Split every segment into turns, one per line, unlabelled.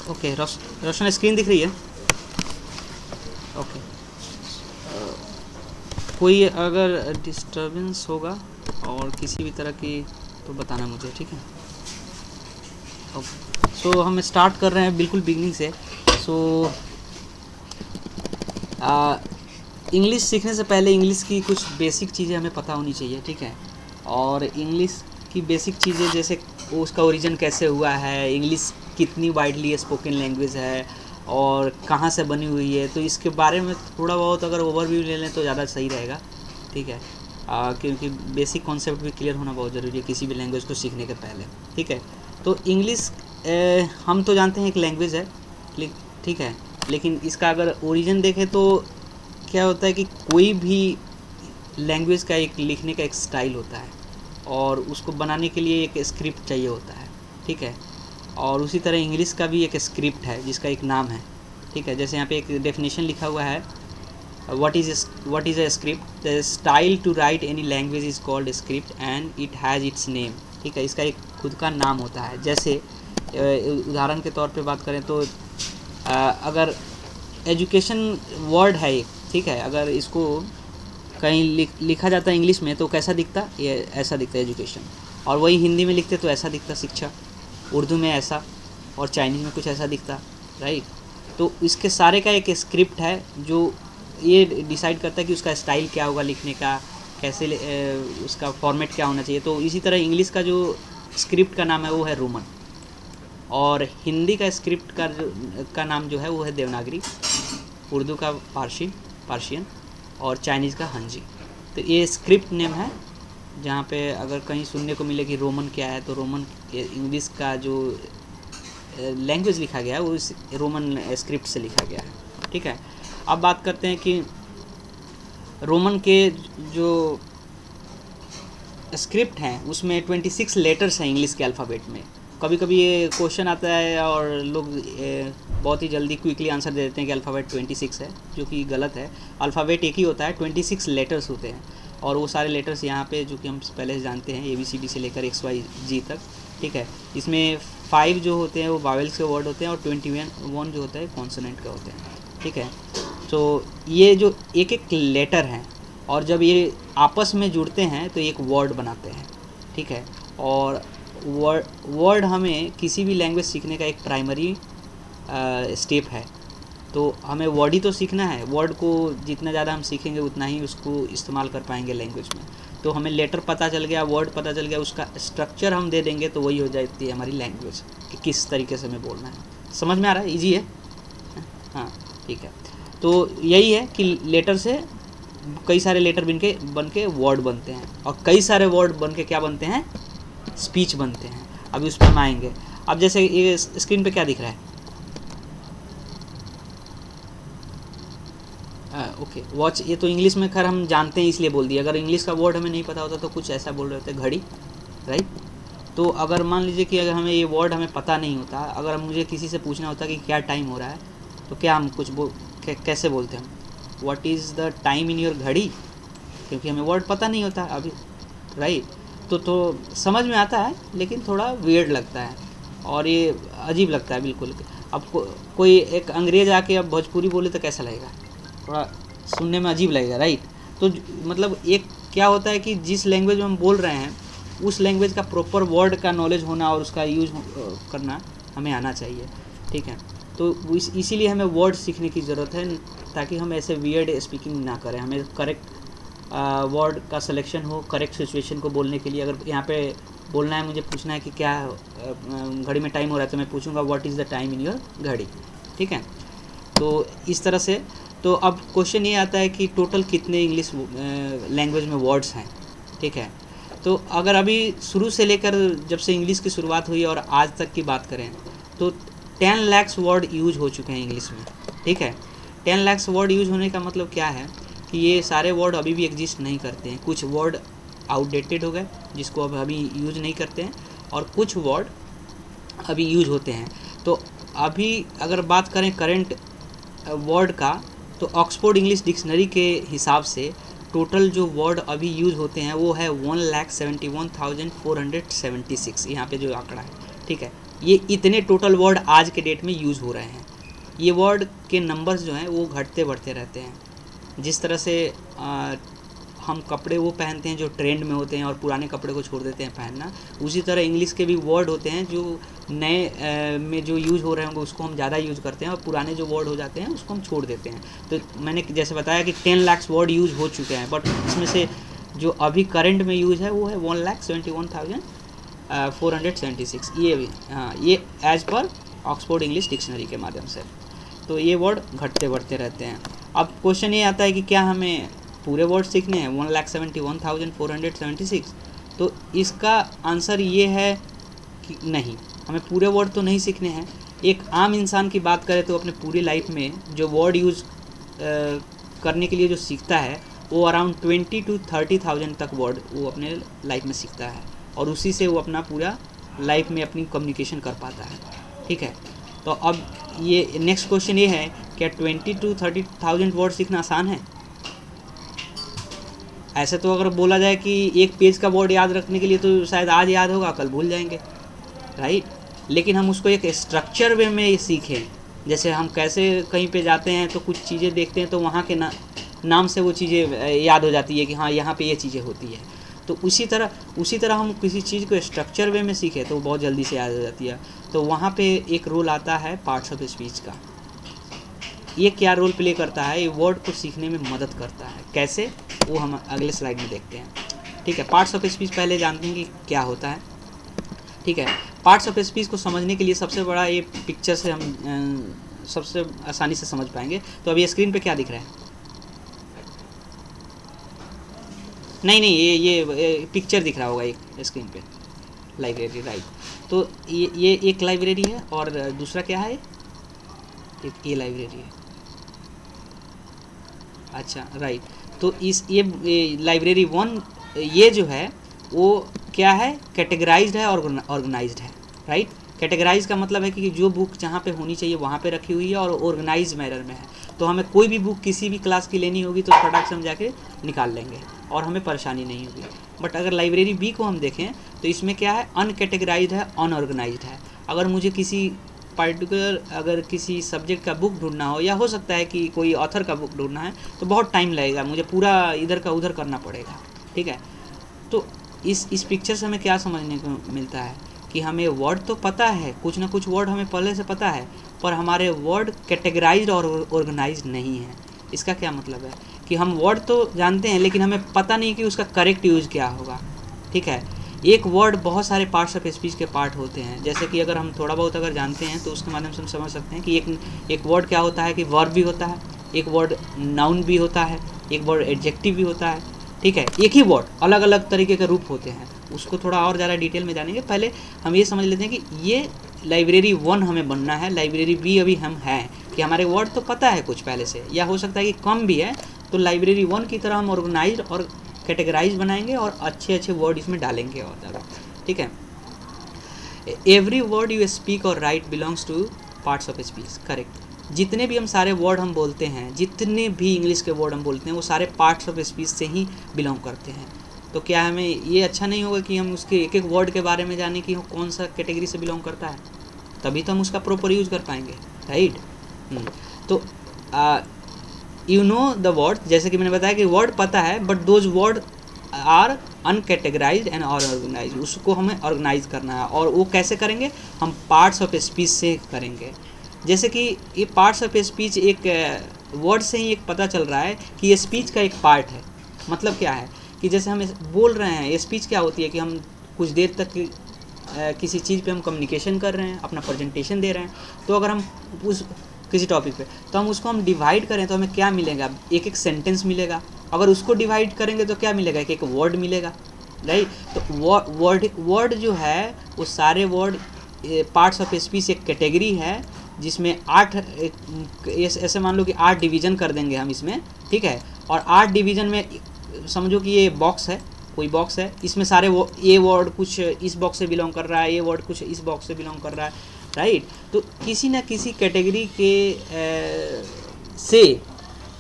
Okay, रोशन screen दिख रही है? ओके। कोई अगर डिस्टरबेंस होगा और किसी भी तरह की तो बताना मुझे, ठीक है? ओके, सो हम स्टार्ट कर रहे हैं बिल्कुल बिगनिंग से। सो इंग्लिश सीखने से पहले इंग्लिश की कुछ बेसिक चीज़ें हमें पता होनी चाहिए, ठीक है? और इंग्लिश की बेसिक चीज़ें जैसे उसका ओरिजिन कैसे हुआ है, इंग्लिश कितनी वाइडली स्पोकन लैंग्वेज है और कहाँ से बनी हुई है, तो इसके बारे में थोड़ा बहुत अगर ओवरव्यू ले लें तो ज़्यादा सही रहेगा, ठीक है? क्योंकि बेसिक कॉन्सेप्ट भी क्लियर होना बहुत ज़रूरी है किसी भी लैंग्वेज को सीखने के पहले, ठीक है? तो इंग्लिश हम तो जानते हैं एक लैंग्वेज है, ठीक है, लेकिन इसका अगर ओरिजिन देखें तो क्या होता है कि कोई भी लैंग्वेज का एक लिखने का एक स्टाइल होता है और उसको बनाने के लिए एक स्क्रिप्ट चाहिए होता है, ठीक है? और उसी तरह इंग्लिश का भी एक स्क्रिप्ट है जिसका एक नाम है, ठीक है? जैसे यहाँ पे एक डेफिनेशन लिखा हुआ है, what is a script? The style to write any language is called a script and it has its name, ठीक है? इसका एक खुद का नाम होता है। जैसे उदाहरण के तौर पे बात करें तो अगर एजुकेशन वर्ड है एक, ठीक है, अगर इसको कहीं लिखा जाता है इंग्लिश में तो कैसा दिखता? ये ऐसा दिखता है एजुकेशन, और वही हिंदी में लिखते तो ऐसा दिखता शिक्षा, उर्दू में ऐसा, और चाइनीज़ में कुछ ऐसा दिखता, राइट? तो इसके सारे का एक स्क्रिप्ट है जो ये डिसाइड करता है कि उसका स्टाइल क्या होगा लिखने का, कैसे उसका फॉर्मेट क्या होना चाहिए। तो इसी तरह इंग्लिश का जो स्क्रिप्ट का नाम है वो है रोमन, और हिंदी का स्क्रिप्ट का नाम जो है वो है देवनागरी, उर्दू का पार्शियन, और चाइनीज़ का हंजी। तो ये स्क्रिप्ट नेम है, जहाँ पे अगर कहीं सुनने को मिले कि रोमन क्या है, तो रोमन इंग्लिश का जो लैंग्वेज लिखा गया है वो इस रोमन स्क्रिप्ट से लिखा गया है, ठीक है? अब बात करते हैं कि रोमन के जो स्क्रिप्ट हैं उसमें 26 लेटर्स हैं इंग्लिश के अल्फ़ाबेट में। कभी कभी ये क्वेश्चन आता है और लोग बहुत ही जल्दी क्विकली आंसर दे देते हैं कि अल्फ़ाबेट 26 है, जो कि गलत है। अल्फ़ाबेट एक ही होता है, 26 लेटर्स होते हैं, और वो सारे लेटर्स यहाँ पे जो कि हम पहले से जानते हैं ABCD से लेकर XYZ तक, ठीक है? इसमें 5 जो होते हैं वो वावेल्स के वर्ड होते हैं और 21 जो होता है कॉन्सोनेंट के होते हैं, ठीक है? तो ये जो एक एक लेटर हैं और जब ये आपस में जुड़ते हैं तो एक वर्ड बनाते हैं, ठीक है? और वर्ड हमें किसी भी लैंग्वेज सीखने का एक प्राइमरी स्टेप है। तो हमें वर्ड ही तो सीखना है, वर्ड को जितना ज़्यादा हम सीखेंगे उतना ही उसको इस्तेमाल कर पाएंगे लैंग्वेज में। तो हमें लेटर पता चल गया, वर्ड पता चल गया, उसका स्ट्रक्चर हम दे देंगे तो वही हो जाती है हमारी लैंग्वेज कि किस तरीके से हमें बोलना है। समझ में आ रहा है? ईजी है? हाँ, ठीक है। तो यही है कि लेटर से कई सारे लेटर बन के वर्ड बनते हैं, और कई सारे वर्ड बन के क्या बनते हैं? स्पीच बनते हैं। अभी उस पर हम आएंगे। अब जैसे ये स्क्रीन पे क्या दिख रहा है? ओके, वॉच, ये तो इंग्लिश में खैर हम जानते हैं इसलिए बोल दिया। अगर इंग्लिश का वर्ड हमें नहीं पता होता तो कुछ ऐसा बोल रहे होते, घड़ी, राइट? तो अगर मान लीजिए कि अगर हमें ये वर्ड हमें पता नहीं होता, अगर मुझे किसी से पूछना होता कि क्या टाइम हो रहा है, तो क्या हम कुछ कैसे बोलते हैं? What is the time in your घड़ी? क्योंकि हमें वर्ड पता नहीं होता अभी, राइट? तो समझ में आता है लेकिन थोड़ा वियर्ड लगता है और ये अजीब लगता है बिल्कुल। अब कोई एक अंग्रेज़ आके अब भोजपुरी बोले तो कैसा लगेगा? थोड़ा सुनने में अजीब लगेगा, राइट? तो मतलब एक क्या होता है कि जिस लैंग्वेज में हम बोल रहे हैं उस लैंग्वेज का प्रॉपर वर्ड का नॉलेज होना और उसका यूज़ करना हमें आना चाहिए, ठीक है? तो इसीलिए हमें वर्ड सीखने की ज़रूरत है ताकि हम ऐसे वियर्ड स्पीकिंग ना करें। हमें करेक्ट वर्ड का सिलेक्शन हो करेक्ट सिचुएशन को बोलने के लिए। अगर यहाँ पे बोलना है, मुझे पूछना है कि क्या घड़ी में टाइम हो रहा है, तो मैं पूछूंगा what is the time in your घड़ी, ठीक है? तो इस तरह से तो अब क्वेश्चन ये आता है कि टोटल कितने इंग्लिश लैंग्वेज में वर्ड्स हैं, ठीक है? तो अगर अभी शुरू से लेकर जब से इंग्लिश की शुरुआत हुई और आज तक की बात करें तो 10 लाख वर्ड यूज हो चुके हैं इंग्लिश में, ठीक है? 10 लाख वर्ड यूज होने का मतलब क्या है कि ये सारे वर्ड अभी भी एग्जिस्ट नहीं करते हैं। कुछ वर्ड आउटडेटेड हो गए जिसको अब अभी यूज नहीं करते हैं, और कुछ वर्ड अभी यूज होते हैं। तो अभी अगर बात करें करंट वर्ड का, तो ऑक्सफोर्ड इंग्लिश डिक्शनरी के हिसाब से टोटल जो वर्ड अभी यूज होते हैं वो है 1,71,476, यहाँ पे जो आंकड़ा है, ठीक है? ये इतने टोटल वर्ड आज के डेट में यूज़ हो रहे हैं। ये वर्ड के नंबर्स जो हैं वो घटते बढ़ते रहते हैं। जिस तरह से हम कपड़े वो पहनते हैं जो ट्रेंड में होते हैं और पुराने कपड़े को छोड़ देते हैं पहनना, उसी तरह इंग्लिश के भी वर्ड होते हैं जो नए में जो यूज़ हो रहे होंगे उसको हम ज़्यादा यूज़ करते हैं और पुराने जो वर्ड हो जाते हैं उसको हम छोड़ देते हैं। तो मैंने जैसे बताया कि 10 लाख वर्ड यूज़ हो चुके हैं, बट इसमें से जो अभी करंट में यूज़ है वो है 1,71,476। ये भी हाँ, ये as per Oxford English dictionary के माध्यम से। तो ये वर्ड घटते बढ़ते रहते हैं। अब क्वेश्चन ये आता है कि क्या हमें पूरे वर्ड सीखने हैं 1,71,476? तो इसका आंसर ये है कि नहीं, हमें पूरे वर्ड तो नहीं सीखने हैं। एक आम इंसान की बात करें तो अपने पूरी लाइफ में जो वर्ड यूज़ करने के लिए जो सीखता है वो अराउंड 20 to 30,000 तक वर्ड वो अपने लाइफ में सीखता है, और उसी से वो अपना पूरा लाइफ में अपनी कम्युनिकेशन कर पाता है। ठीक है, तो अब ये नेक्स्ट क्वेश्चन ये है, क्या 20 to 30,000 वर्ड सीखना आसान है? ऐसे तो अगर बोला जाए कि एक पेज का वर्ड याद रखने के लिए तो शायद आज याद होगा, कल भूल जाएंगे, राइट। लेकिन हम उसको एक स्ट्रक्चर वे में सीखें, जैसे हम कैसे कहीं पे जाते हैं तो कुछ चीज़ें देखते हैं तो वहाँ के नाम से वो चीज़ें याद हो जाती है कि हाँ यहाँ पे ये चीज़ें होती है। तो उसी तरह हम किसी चीज़ को स्ट्रक्चर वे में सीखें तो बहुत जल्दी से याद हो जाती है। तो वहाँ पे एक रोल आता है पार्ट्स ऑफ स्पीच का। ये क्या रोल प्ले करता है? ये वर्ड को सीखने में मदद करता है। कैसे, वो हम अगले स्लाइड में देखते हैं। ठीक है, पार्ट्स ऑफ स्पीच पहले जानते हैं कि क्या होता है। ठीक है, पार्ट्स ऑफ स्पीच को समझने के लिए सबसे बड़ा ये पिक्चर से हम सबसे आसानी से समझ पाएंगे। तो अभी स्क्रीन पे क्या दिख रहा है? नहीं, ये पिक्चर दिख रहा होगा एक स्क्रीन पे, लाइब्रेरी, राइट। तो ये एक लाइब्रेरी है और दूसरा क्या है? एक ये लाइब्रेरी है। अच्छा, राइट। तो ये लाइब्रेरी 1 ये जो है वो क्या है? कैटेगराइज्ड है और ऑर्गेनाइज्ड है, राइट। कैटेगराइज का मतलब है कि जो बुक जहाँ पे होनी चाहिए वहाँ पे रखी हुई है और ऑर्गेनाइज मैनर में है। तो हमें कोई भी बुक किसी भी क्लास की लेनी होगी तो फटाक से हम जाके निकाल लेंगे और हमें परेशानी नहीं होगी। बट अगर लाइब्रेरी बी को हम देखें तो इसमें क्या है? अनकैटेगराइज्ड है, अनऑर्गेनाइज्ड है। अगर मुझे किसी पर्टिकुलर अगर किसी सब्जेक्ट का बुक ढूंढना हो, या हो सकता है कि कोई ऑथर का बुक ढूंढना है, तो बहुत टाइम लगेगा, मुझे पूरा इधर का उधर करना पड़ेगा। ठीक है, तो इस पिक्चर से हमें क्या समझने को मिलता है कि हमें वर्ड तो पता है, कुछ ना कुछ वर्ड हमें पहले से पता है, पर हमारे वर्ड कैटेगराइज्ड और ऑर्गेनाइज्ड नहीं है। इसका क्या मतलब है कि हम वर्ड तो जानते हैं लेकिन हमें पता नहीं कि उसका करेक्ट यूज़ क्या होगा। ठीक है, एक वर्ड बहुत सारे पार्ट्स ऑफ स्पीच के पार्ट होते हैं। जैसे कि अगर हम थोड़ा बहुत अगर जानते हैं तो उसके माध्यम से हम समझ सकते हैं कि एक वर्ड क्या होता है कि वर्ब भी होता है, एक वर्ड नाउन भी होता है, एक वर्ड एडजेक्टिव भी होता है। ठीक है, एक ही वर्ड अलग अलग तरीके के रूप होते हैं। उसको थोड़ा और ज़्यादा डिटेल में जानेंगे। पहले हम ये समझ लेते हैं कि ये लाइब्रेरी 1 हमें बनना है, लाइब्रेरी बी अभी हम हैं कि हमारे वर्ड तो पता है कुछ पहले से, या हो सकता है कि कम भी है। तो लाइब्रेरी 1 की तरह हम ऑर्गेनाइज्ड और कैटेगराइज बनाएंगे और अच्छे अच्छे वर्ड इसमें डालेंगे और ज़्यादा। ठीक है, एवरी वर्ड यू स्पीक और right belongs two parts of speech, correct. जितने भी हम सारे वर्ड हम बोलते हैं, जितने भी इंग्लिश के वर्ड हम बोलते हैं, वो सारे पार्ट्स ऑफ स्पीच से ही बिलोंग करते हैं। तो क्या हमें ये अच्छा नहीं होगा कि हम उसके एक एक वर्ड के बारे में जाने कि वो कौन सा कैटेगरी से बिलोंग करता है? तभी तो हम उसका प्रॉपर यूज़ कर पाएंगे, राइट। तो यू नो द वर्ड, जैसे कि मैंने बताया कि वर्ड पता है but those words are uncategorized and organized. उसको हमें ऑर्गेनाइज करना है, और वो कैसे करेंगे? हम पार्ट्स ऑफ स्पीच से करेंगे। जैसे कि ये पार्ट्स ऑफ स्पीच एक वर्ड से ही एक पता चल रहा है कि ये स्पीच का एक पार्ट है। मतलब क्या है कि जैसे हम बोल रहे हैं, ये स्पीच क्या होती है कि हम कुछ देर तक किसी चीज़ पे हम कम्युनिकेशन कर रहे हैं, अपना प्रेजेंटेशन दे रहे हैं। तो अगर हम उस किसी टॉपिक पे, तो हम उसको हम डिवाइड करें तो हमें क्या मिलेगा? एक एक सेंटेंस मिलेगा। अगर उसको डिवाइड करेंगे तो क्या मिलेगा? एक वर्ड मिलेगा, राइट। तो वर्ड जो है वो सारे वर्ड पार्ट्स ऑफ स्पीच एक कैटेगरी है जिसमें 8 ऐसे मान लो कि 8 डिवीज़न कर देंगे हम इसमें। ठीक है, और 8 डिवीज़न में समझो कि ये बॉक्स है, कोई बॉक्स है, इसमें सारे ये वर्ड कुछ इस बॉक्स से बिलोंग कर रहा है, ये वर्ड कुछ इस बॉक्स से बिलोंग कर रहा है, राइट। तो किसी ना किसी कैटेगरी के से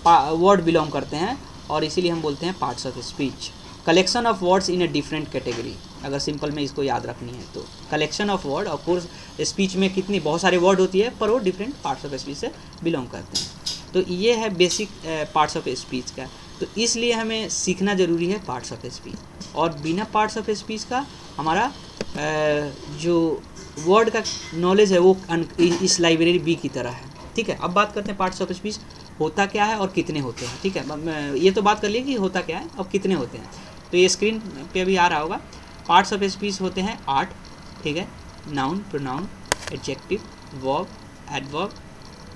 वर्ड बिलोंग करते हैं और इसीलिए हम बोलते हैं parts of speech. Collection of words in a different category, अगर सिंपल में इसको याद रखनी है तो। Collection of word, of course speech में कितनी बहुत सारे वर्ड होती है, पर वो डिफरेंट पार्ट्स ऑफ स्पीच से बिलोंग करते हैं। तो ये है बेसिक पार्ट्स ऑफ स्पीच का। तो इसलिए हमें सीखना ज़रूरी है पार्ट्स ऑफ स्पीच, और बिना पार्ट्स ऑफ स्पीच का हमारा जो वर्ड का नॉलेज है वो इस लाइब्रेरी बी की तरह है। ठीक है, अब बात करते हैं पार्ट्स ऑफ स्पीच होता क्या है और कितने होते हैं। ठीक है, ये तो बात कर लिए कि होता क्या है और कितने होते हैं। तो ये स्क्रीन पे अभी आ रहा होगा। पार्ट्स ऑफ स्पीच होते हैं 8। ठीक है, noun, pronoun, adjective, verb, adverb,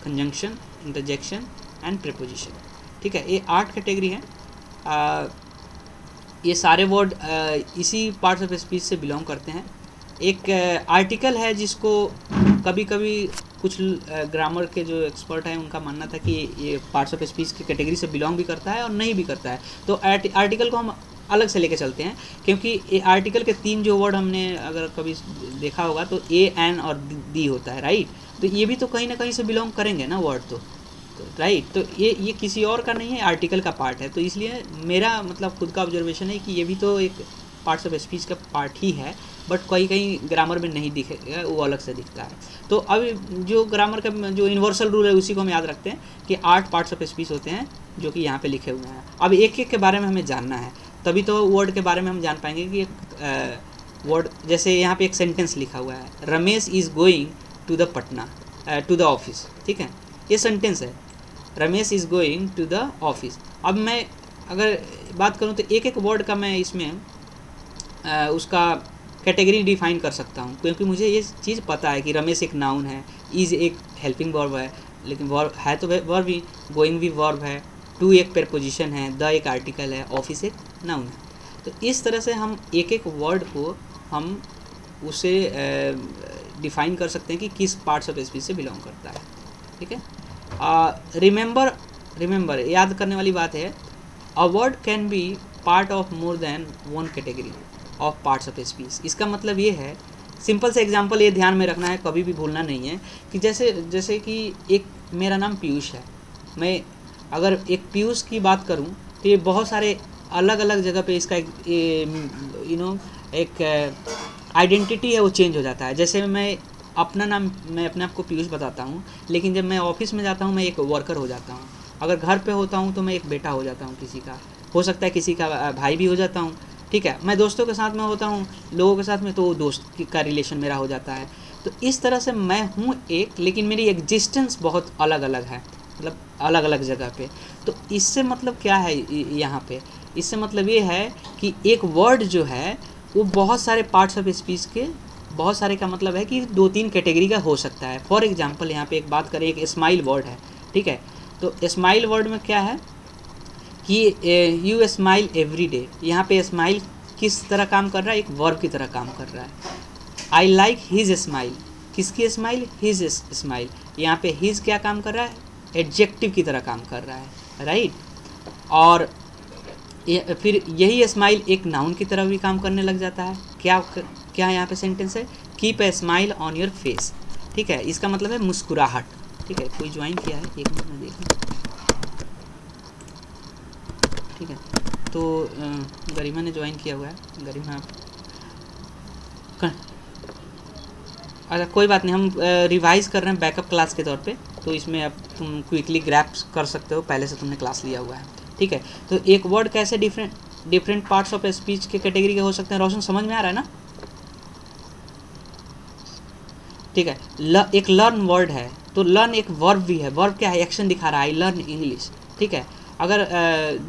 conjunction, interjection and preposition. ठीक है, ये 8 कैटेगरी हैं। ये सारे वर्ड इसी पार्ट्स ऑफ स्पीच से बिलोंग करते हैं। एक आर्टिकल है जिसको कभी कभी कुछ ग्रामर के जो एक्सपर्ट हैं उनका मानना था कि ये पार्ट्स ऑफ स्पीच की कैटेगरी से बिलोंग भी करता है और नहीं भी करता है। तो आर्टिकल को हम अलग से लेके चलते हैं, क्योंकि ये आर्टिकल के 3 जो वर्ड हमने अगर कभी देखा होगा तो ए, एन और दी होता है, राइट। तो ये भी तो कहीं ना कहीं से बिलोंग करेंगे ना वर्ड, तो राइट। तो ये किसी और का नहीं है, आर्टिकल का पार्ट है। तो इसलिए मेरा मतलब खुद का ऑब्जर्वेशन है कि ये भी तो एक पार्ट्स ऑफ स्पीच का पार्ट ही है, बट कहीं कहीं ग्रामर में नहीं दिखेगा, वो अलग से दिखता है। तो अब जो ग्रामर का जो यूनिवर्सल रूल है उसी को हम याद रखते हैं कि 8 पार्ट्स ऑफ स्पीच होते हैं जो कि यहाँ पे लिखे हुए हैं। अब एक एक के बारे में हमें जानना है, तभी तो वर्ड के बारे में हम जान पाएंगे कि वर्ड, जैसे यहाँ पे एक सेंटेंस लिखा हुआ है, Ramesh is going to the Patna to the office. ठीक है, ये सेंटेंस है, Ramesh is going to the office. अब मैं अगर बात करूँ तो एक एक वर्ड का मैं इसमें उसका कैटेगरी डिफाइन कर सकता हूँ, क्योंकि मुझे ये चीज़ पता है कि रमेश एक नाउन है, इज़ एक हेल्पिंग वर्ब है, लेकिन वर्ब है तो वर्ब भी, गोइंग भी वर्ब है, टू एक प्रीपोजिशन है, द एक आर्टिकल है, ऑफिस एक नाउन है। तो इस तरह से हम एक एक वर्ड को हम उसे डिफाइन कर सकते हैं कि किस पार्ट्स ऑफ स्पीच से बिलोंग करता है। ठीक है, रिमेंबर याद करने वाली बात है, a word can be part of more than one category of parts of speech. इसका मतलब ये है, सिंपल से एग्जांपल ये ध्यान में रखना है, कभी भी भूलना नहीं है कि जैसे कि एक मेरा नाम पीयूष है, मैं अगर एक पीयूष की बात करूं तो ये बहुत सारे अलग अलग जगह पे इसका एक आइडेंटिटी है वो चेंज हो जाता है। जैसे मैं अपने आप को पीयूष बताता हूँ, लेकिन जब मैं ऑफिस में जाता हूँ मैं एक वर्कर हो जाता हूँ। अगर घर पे होता हूँ तो मैं एक बेटा हो जाता हूँ, किसी का हो सकता है, किसी का भाई भी हो जाता हूँ। ठीक है, मैं दोस्तों के साथ में होता हूँ, लोगों के साथ में, तो दोस्त का रिलेशन मेरा हो जाता है। तो इस तरह से मैं हूँ एक, लेकिन मेरी एग्जिस्टेंस बहुत अलग अलग है, मतलब अलग अलग जगह पे। तो इससे मतलब क्या है यहाँ पे, इससे मतलब ये है कि एक वर्ड जो है वो बहुत सारे पार्ट्स ऑफ स्पीच के, बहुत सारे का मतलब है कि 2-3 कैटेगरी का हो सकता है। फॉर एग्जांपल यहाँ पे एक बात करें, एक स्माइल वर्ड है। ठीक है, तो स्माइल वर्ड में क्या है कि यू स्माइल एवरी डे। यहाँ पे स्माइल किस तरह काम कर रहा है, एक वर्ब की तरह काम कर रहा है। आई लाइक हिज स्माइल, किसकी स्माइल, हिज स्माइल। यहाँ पे हिज क्या काम कर रहा है, एडजेक्टिव की तरह काम कर रहा है, राइट। और फिर यही स्माइल एक नाउन की तरह भी काम करने लग जाता है। क्या यहाँ पे सेंटेंस है, keep a smile on your face. ठीक है, इसका मतलब है मुस्कुराहट। ठीक है, कोई ज्वाइन किया है, एक मिनट में देखना। ठीक है, तो गरिमा ने ज्वाइन किया हुआ है। गरिमा, अच्छा कोई बात नहीं, हम रिवाइज कर रहे हैं बैकअप क्लास के तौर पे, तो इसमें अब तुम क्विकली ग्रैस्प कर सकते हो, पहले से तुमने क्लास लिया हुआ है। ठीक है, तो एक वर्ड कैसे डिफरेंट पार्ट्स ऑफ स्पीच के कैटेगरी के हो सकते हैं, रोशन समझ में आ रहा है ना। ठीक है, एक लर्न वर्ड है, तो लर्न एक वर्ब भी है। वर्ब क्या है, एक्शन दिखा रहा है, आई लर्न इंग्लिश। ठीक है, अगर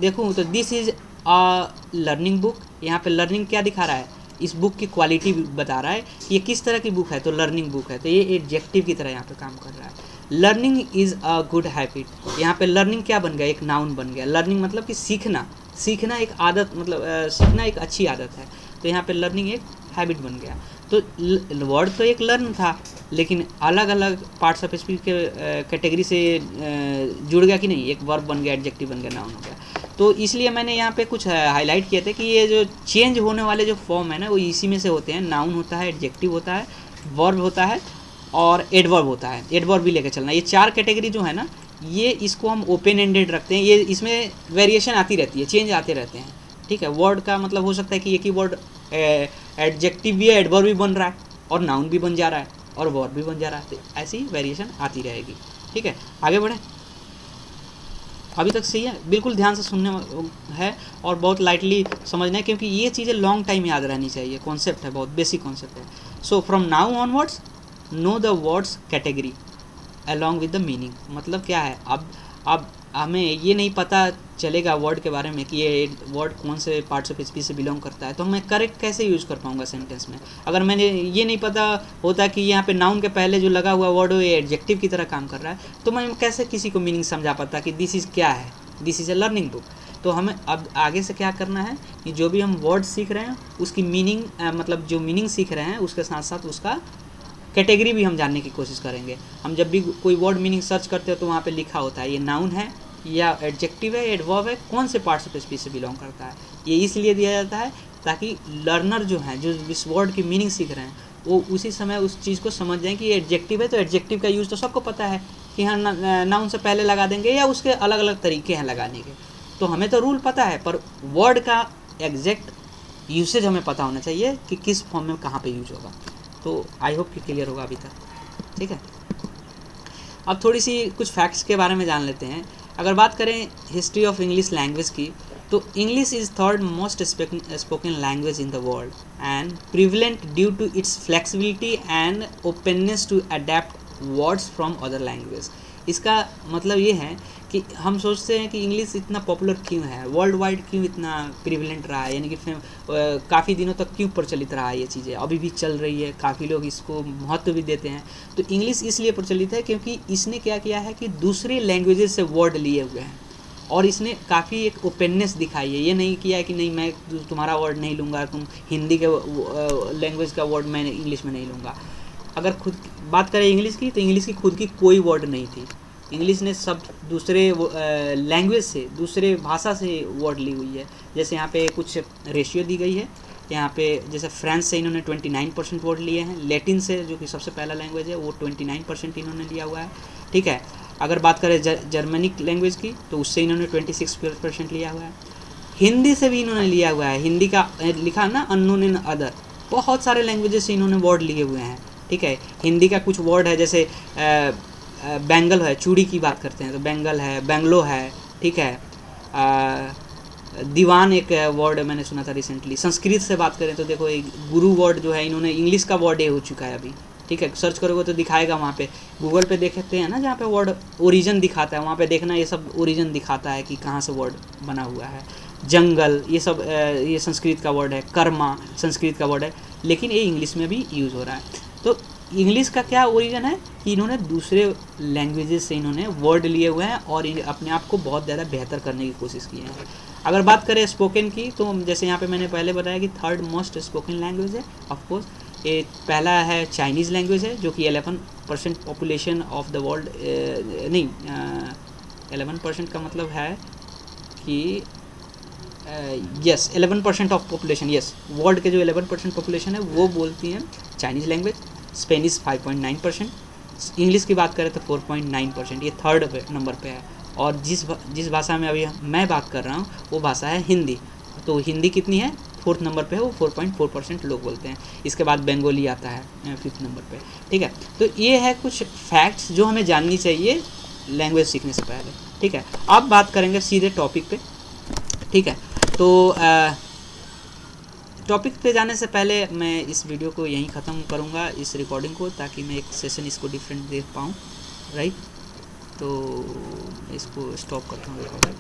देखूँ तो this is a learning book, यहाँ पे लर्निंग क्या दिखा रहा है, इस बुक की क्वालिटी बता रहा है, ये किस तरह की बुक है, तो लर्निंग बुक है, तो ये एडजेक्टिव की तरह यहाँ पे काम कर रहा है। Learning is a good habit, यहाँ पे लर्निंग क्या बन गया, एक नाउन बन गया। लर्निंग मतलब कि सीखना एक आदत, मतलब सीखना एक अच्छी आदत है, तो यहाँ पे लर्निंग एक हैबिट बन गया। तो वर्ड तो एक लर्न था, लेकिन अलग अलग पार्ट्स ऑफ स्पीच के कैटेगरी से जुड़ गया कि नहीं, एक वर्ब बन गया, एडजेक्टिव बन गया, नाउन हो गया। तो इसलिए मैंने यहाँ पे कुछ हाईलाइट किए थे कि ये जो चेंज होने वाले जो फॉर्म है ना, वो इसी में से होते हैं। नाउन होता है, एडजेक्टिव होता है, वर्ब होता है और एडवर्ब होता है। एडवर्ब भी लेकर चलना। ये 4 कैटेगरी जो है ना, ये इसको हम ओपन एंडेड रखते हैं। ये इसमें वेरिएशन आती रहती है, चेंज आते रहते हैं। ठीक है, वर्ड का मतलब हो सकता है कि एक ही वर्ड एडजेक्टिव भी है, एडवर्ब भी बन रहा है, और नाउन भी बन जा रहा है, और वर्ब भी बन जा रहा है। तो ऐसी वेरिएशन आती रहेगी। ठीक है, आगे बढ़ें। अभी तक सही है, बिल्कुल ध्यान से सुनने है और बहुत लाइटली समझना है, क्योंकि ये चीज़ें लॉन्ग टाइम याद रहनी चाहिए। कॉन्सेप्ट है, बहुत बेसिक कॉन्सेप्ट है। So from now onwards know the words category along with the meaning. मतलब क्या है, अब हमें ये नहीं पता चलेगा वर्ड के बारे में कि ये वर्ड कौन से पार्ट्स ऑफ स्पीच से बिलोंग करता है, तो मैं करेक्ट कैसे यूज़ कर पाऊंगा सेंटेंस में। अगर मैंने ये नहीं पता होता कि यहाँ पे नाउन के पहले जो लगा हुआ वर्ड हो ये एडजेक्टिव की तरह काम कर रहा है, तो मैं कैसे किसी को मीनिंग समझा पाता कि दिस इज़ क्या है, this is a learning book. तो हमें अब आगे से क्या करना है कि जो भी हम वर्ड सीख रहे हैं उसकी मीनिंग मतलब जो मीनिंग सीख रहे हैं उसके साथ साथ उसका कैटेगरी भी हम जानने की कोशिश करेंगे। हम जब भी कोई वर्ड मीनिंग सर्च करते हो तो वहाँ पे लिखा होता है ये नाउन है या एडजेक्टिव है, एडवर्ब है, कौन से पार्ट्स ऑफ स्पीच से बिलोंग करता है। ये इसलिए दिया जाता है ताकि लर्नर जो हैं, जो इस वर्ड की मीनिंग सीख रहे हैं, वो उसी समय उस चीज़ को समझ जाएं कि ये एडजेक्टिव है तो एडजेक्टिव का यूज़ तो सबको पता है कि हाँ नाउन से पहले लगा देंगे, या उसके अलग अलग तरीके हैं लगाने के। तो हमें तो रूल पता है, पर वर्ड का एग्जैक्ट यूसेज हमें पता होना चाहिए कि किस फॉर्म में कहाँ पे यूज होगा। तो आई होप कि क्लियर होगा अभी तक। ठीक है, अब थोड़ी सी कुछ फैक्ट्स के बारे में जान लेते हैं। अगर बात करें हिस्ट्री ऑफ इंग्लिश लैंग्वेज की, तो English is third most spoken language in the world and prevalent due to its flexibility and openness to adept words from other language. इसका मतलब ये है कि हम सोचते हैं कि इंग्लिश इतना पॉपुलर क्यों है, वर्ल्ड वाइड क्यों इतना प्रिवलेंट रहा है, यानी कि काफ़ी दिनों तक क्यों प्रचलित रहा है, ये चीज़ें अभी भी चल रही है, काफ़ी लोग इसको महत्व भी देते हैं। तो इंग्लिश इसलिए प्रचलित है क्योंकि इसने क्या किया है कि दूसरे लैंग्वेजेस से वर्ड लिए हुए हैं और इसने काफ़ी एक ओपननेस दिखाई है। ये नहीं किया है कि नहीं मैं तुम्हारा वर्ड नहीं लूँगा, तुम हिंदी के लैंग्वेज का वर्ड मैं इंग्लिश में नहीं लूँगा। अगर खुद बात करें इंग्लिश की, तो इंग्लिश की खुद की कोई वर्ड नहीं थी। इंग्लिश ने सब दूसरे लैंग्वेज से, दूसरे भाषा से वर्ड ली हुई है। जैसे यहाँ पे कुछ रेशियो दी गई है, यहाँ पे जैसे फ्रांस से इन्होंने 29% वर्ड लिए हैं, लैटिन से जो कि सबसे पहला लैंग्वेज है वो 29% इन्होंने लिया हुआ है। ठीक है, अगर बात करें जर्मनिक लैंग्वेज की, तो उससे इन्होंने 26% लिया हुआ है। हिंदी से भी इन्होंने लिया हुआ है, हिंदी का लिखा ना अननोन इन अदर, बहुत सारे लैंग्वेजेस से इन्होंने वर्ड लिए हुए हैं। ठीक है, हिंदी का कुछ वर्ड है, जैसे बैंगल है, चूड़ी की बात करते हैं तो बैंगल है, बैंगलो है। ठीक है, दीवान एक वर्ड मैंने सुना था रिसेंटली। संस्कृत से बात करें तो देखो एक गुरु वर्ड जो है इन्होंने इंग्लिश का वर्ड ये हो चुका है अभी। ठीक है, सर्च करोगे तो दिखाएगा, वहाँ पे गूगल पे देखते हैं ना जहाँ पे वर्ड ओरिजिन दिखाता है, वहाँ पे देखना ये सब ओरिजिन दिखाता है कि कहाँ से वर्ड बना हुआ है। जंगल ये सब ये संस्कृत का वर्ड है, कर्मा संस्कृत का वर्ड है, लेकिन ये इंग्लिश में भी यूज़ हो रहा है। तो इंग्लिश का क्या ओरिजिन है कि इन्होंने दूसरे लैंग्वेजेस से इन्होंने वर्ड लिए हुए हैं और अपने आप को बहुत ज़्यादा बेहतर करने की कोशिश की है। अगर बात करें स्पोकन की, तो जैसे यहाँ पे मैंने पहले बताया कि थर्ड मोस्ट स्पोकन लैंग्वेज है। ऑफकोर्स ये पहला है चाइनीज़ लैंग्वेज है, जो कि 11% पॉपुलेशन ऑफ द वर्ल्ड, नहीं 11% का मतलब है कि yes 11% of population, yes world के जो 11% पॉपुलेशन है वो बोलती हैं चाइनीज़ लैंग्वेज। स्पेनिश 5.9%, इंग्लिश की बात करें तो 4.9%, ये थर्ड नंबर पे है। और जिस भाषा में अभी मैं बात कर रहा हूँ वो भाषा है हिंदी। तो हिंदी कितनी है, 4th नंबर पे है, वो 4.4% लोग बोलते हैं। इसके बाद बंगाली आता है 5th नंबर पे। ठीक है, तो ये है कुछ फैक्ट्स जो हमें जाननी चाहिए लैंग्वेज सीखने से पहले। ठीक है, अब बात करेंगे सीधे टॉपिक पे। ठीक है, तो टॉपिक पे जाने से पहले मैं इस वीडियो को यहीं ख़त्म करूँगा, इस रिकॉर्डिंग को, ताकि मैं एक सेशन इसको डिफरेंट देख पाऊँ। राइट, तो इसको स्टॉप करता हूँ रिकॉर्डिंग।